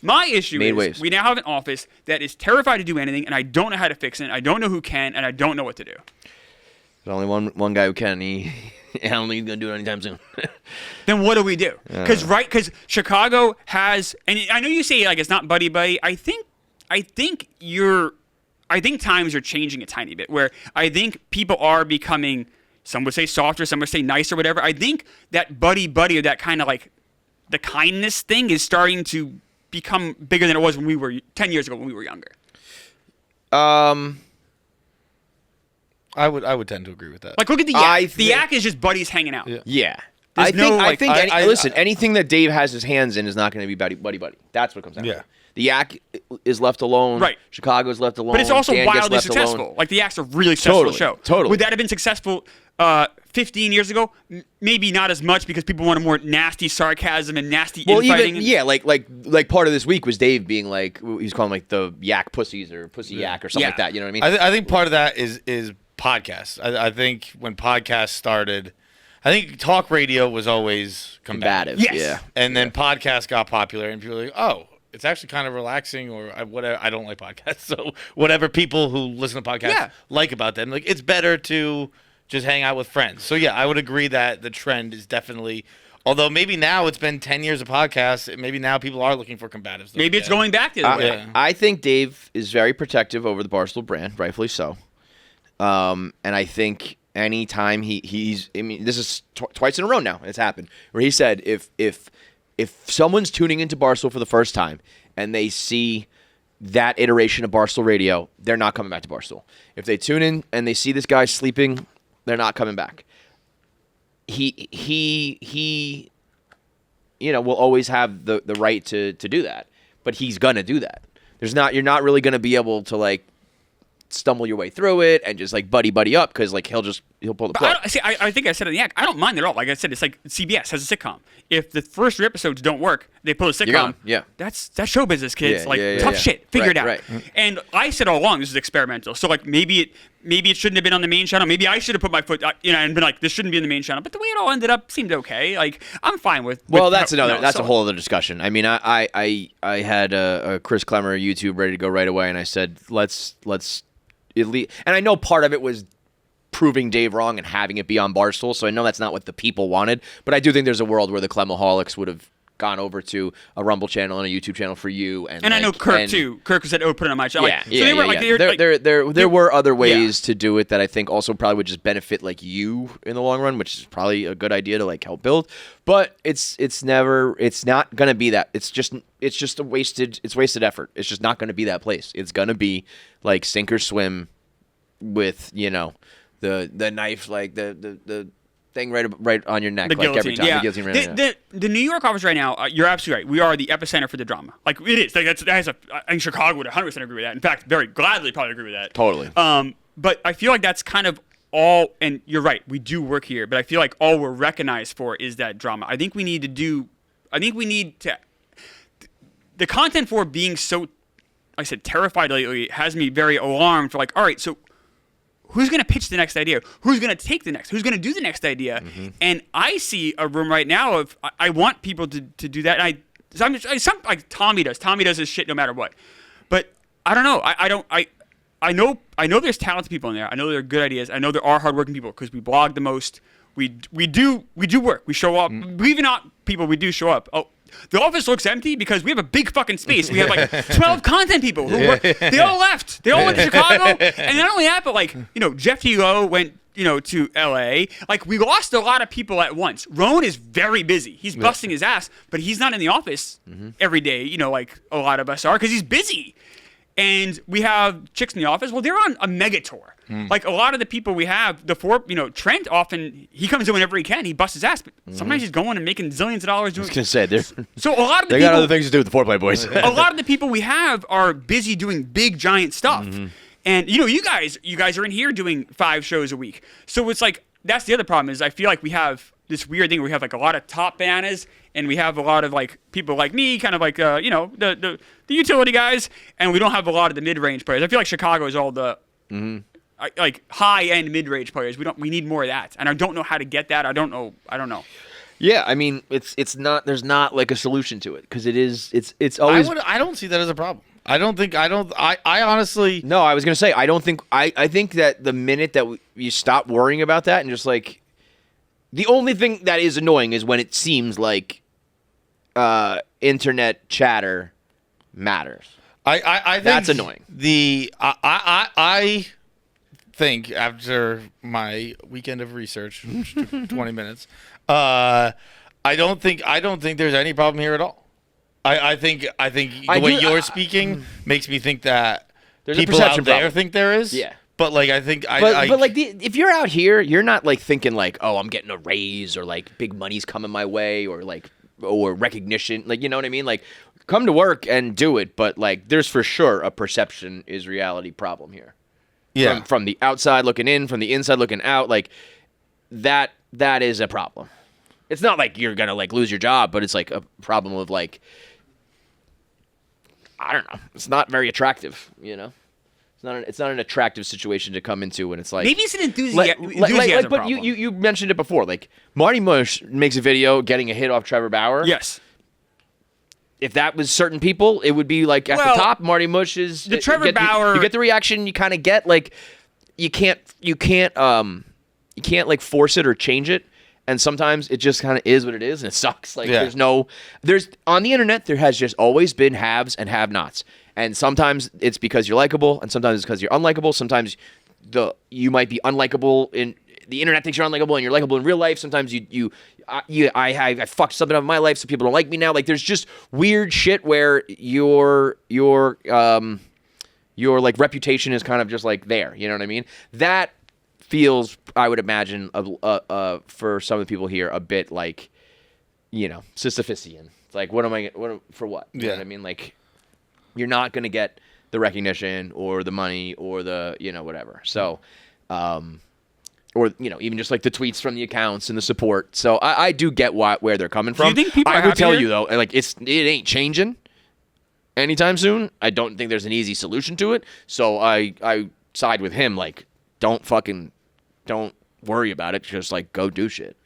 My issue is we now have an office that is terrified to do anything, and I don't know how to fix it. I don't know who can, and I don't know what to do. There's only one guy who can. I don't think he's going to do it anytime soon. Then what do we do? Because Chicago has, and I know you say like it's not buddy. I think times are changing a tiny bit. Where I think people are becoming, some would say softer, some would say nicer, whatever. I think that buddy, or that kind of like the kindness thing is starting to become bigger than it was when we were 10 years ago when we were younger. I would tend to agree with that. Like, look at the Yak. The Yak is just buddies hanging out. Yeah. I think anything that Dave has his hands in is not going to be buddy. That's what comes out. Yeah. The Yak is left alone. Right. Chicago's left alone. But it's also Dan wildly gets left successful. alone. Like, the Yak's a really successful show. Totally. Would that have been successful 15 years ago? Maybe not as much because people wanted more nasty sarcasm and nasty infighting. Like part of this week was Dave being like, he's calling like the Yak pussies or pussy Yak or something like that. You know what I mean? I think part of that is podcasts. I think when podcasts started, I think talk radio was always combative. Yes. Yeah. And then podcasts got popular, and people were like, oh, it's actually kind of relaxing, or whatever. I don't like podcasts, so whatever people who listen to podcasts like about them, like it's better to just hang out with friends. So yeah, I would agree that the trend is definitely. Although maybe now it's been 10 years of podcasts, maybe now people are looking for combatives. Maybe it's going back the other way. Yeah. I think Dave is very protective over the Barstool brand, rightfully so. And I think anytime he's, I mean, this is twice in a row now it's happened, where he said if someone's tuning into Barstool for the first time and they see that iteration of Barstool Radio, they're not coming back to Barstool. If they tune in and they see this guy sleeping, they're not coming back. He will always have the right to do that, but he's gonna do that. You're not really gonna be able to like stumble your way through it and just like buddy up because like he'll pull the plug. I think I said it in the Yak. I don't mind it at all. Like I said, it's like CBS has a sitcom. If the first 3 episodes don't work, they pull a sitcom. Yeah. That's show business, kids. Yeah, tough shit. Figure it out. Right. And I said all along this is experimental. So like maybe it shouldn't have been on the main channel. Maybe I should have put my foot and been like this shouldn't be in the main channel. But the way it all ended up seemed okay. Like I'm fine with. That's a whole other discussion. I mean, I had a Chris Klemmer YouTube ready to go right away, and I said let's at least, and I know part of it was proving Dave wrong and having it be on Barstool, so I know that's not what the people wanted, but I do think there's a world where the Clemaholics would have gone over to a Rumble channel and a YouTube channel for you. And I know Kirk, too. Kirk said, put it on my channel. There were other ways to do it that I think also probably would just benefit like you in the long run, which is probably a good idea to like help build. But it's not going to be that. It's just wasted effort. It's just not going to be that place. It's going to be like sink or swim with, the knife, like the thing right on your neck, the like guillotine, every time. yeah. The guillotine right on your neck. The New York office right now, you're absolutely right. We are the epicenter for the drama. Like it is. Like I think Chicago would 100% agree with that. In fact, very gladly probably agree with that. Totally. But I feel like that's kind of all, and you're right, we do work here, but I feel like all we're recognized for is that drama. I think we need to, the content for being so, like I said, terrified lately has me very alarmed for like, all right, so who's going to pitch the next idea? Who's going to take the next? Who's going to do the next idea? Mm-hmm. And I see a room right now of I want people to do that. And like Tommy does. Tommy does his shit no matter what. But I don't know. I know there's talented people in there. I know there are good ideas. I know there are hardworking people because we blog the most. We do work. We show up. Believe it or not, people, we do show up. Oh, the office looks empty because we have a big fucking space. We have like 12 content people who work. They all left. They all went to Chicago. And not only that, but like, Jeff Hilo went, to LA. Like we lost a lot of people at once. Roan is very busy. He's busting his ass, but he's not in the office every day, like a lot of us are because he's busy. And we have chicks in the office. Well, they're on a mega tour. Like a lot of the people we have, Trent often, he comes in whenever he can. He busts his ass. But sometimes he's going and making zillions of dollars doing. I was going to say, so a lot of the they got other things to do with the Foreplay Boys. A lot of the people we have are busy doing big, giant stuff. And, you guys are in here doing 5 shows a week. So it's like, that's the other problem is I feel like we have this weird thing where we have like a lot of top bananas and we have a lot of like people like me, kind of like, the utility guys, and we don't have a lot of the mid-range players. I feel like Chicago is all the like high-end mid-range players. We need more of that. And I don't know how to get that. I don't know. Yeah, I mean, it's not. There's not like a solution to it because it's always. I don't see that as a problem. I honestly. No, I was gonna say I don't think. I think that the minute that you stop worrying about that and just like, the only thing that is annoying is when it seems like, internet chatter matters. I think that's annoying. I think after my weekend of research, 20 minutes, I don't think there's any problem here at all. I think the way you're speaking makes me think that there's people a perception out there problem. think there is. Yeah. But like I think but like if you're out here, you're not like thinking like, oh, I'm getting a raise or like big money's coming my way or like or recognition, like, you know what I mean? Like, come to work and do it, but like there's for sure a perception is reality problem here. Yeah. From the outside looking in, from the inside looking out, like that is a problem. It's not like you're gonna like lose your job, but it's like a problem of like, I don't know. It's not very attractive, you know. It's not an attractive situation to come into when it's like maybe it's an enthusiasm but problem. you mentioned it before. Like Marty Mush makes a video getting a hit off Trevor Bauer. Yes. If that was certain people, it would be like at the top. Marty Mush is the Trevor Bauer. You get the reaction you kind of get. Like you can't like force it or change it. And sometimes it just kind of is what it is, and it sucks. Like there's on the internet there has just always been haves and have-nots, and sometimes it's because you're likable, and sometimes it's because you're unlikable. Sometimes you might be unlikable in the internet thinks you're unlikable, and you're likable in real life. Sometimes I fucked something up in my life, so people don't like me now. Like there's just weird shit where your like reputation is kind of just like there. You know what I mean? That feels, I would imagine, for some of the people here, a bit like, you know, Sisyphusian. It's like, for what? You know what I mean? Like, you're not going to get the recognition or the money or the, you know, whatever. So, or, you know, even just like the tweets from the accounts and the support. So I do get where they're coming from. Do you think people I would tell here? you, though, like, it ain't changing anytime soon. I don't think there's an easy solution to it. So I side with him, like, don't worry about it. Just like go do shit.